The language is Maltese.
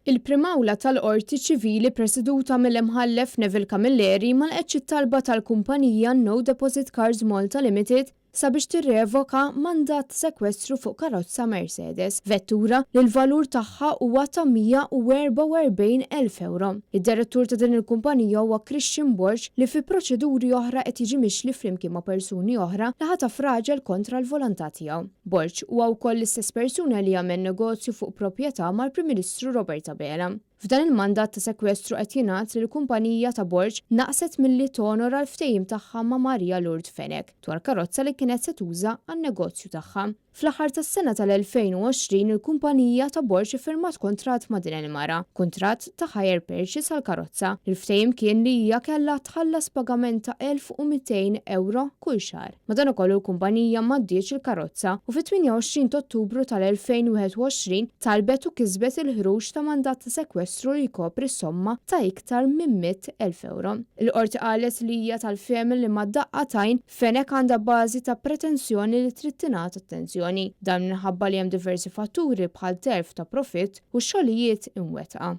Il-primawla tal-Qorti Ċivili preseduta mill-imħallef Neville Camilleri ma lqetx it-talba tal-kumpanija No Deposit Cars Malta Limited sabiex tirrevoka mandat sekwestru fuq karozza Mercedes, vettura li l-valur tagħha huwa ta' 144,000 euro. Id-direttur ta' din il-kumpanija huwa Christian Borch li fi proċeduri oħra qed jiġi mixli flimkien ma' persuni oħra li ħataf raġel kontra l-volontà tiegħu. Borch huwa wkoll l-istess persuna li jagħmel negozju fuq proprjetà mal-Prim Ministru Robert Abela. F'dan il-mandat ta' sekwestru qed jingħad li l-kumpanija ta' Borch naqset milli tonora l-ftehim tagħha ma' Marija Lourdes Fenech dwar karozza li kienet se tuża għan-negozju tagħha. Fl-aħħar tas-sena tal-2020 il-kumpanija ta' Borch iffirmat kontratt ma' din il-mara, kuntratt ta' hire purchase għall-karozza. Il-ftehim kien li hija kellha tħallas pagament ta' 1,200 euro kull xahar. Madankollu l-kumpanija m'għaddiex il-karozza u fit-28 Ottubru tal-2021 talbet u kisbet il-ħruġ ta' mandat ta' sekwestru li jkopri somma ta' iktar minn 100,000 euro. Il-qorti qalet li hija tal-femel li ma' daqqatajn Fenech għandha bażi ta' pretenzjoni li trid tingħata attenzjoni. Dan minħabba li hemm diversi fatturi bħal terf ta' profitt u xogħlijiet imwettqa.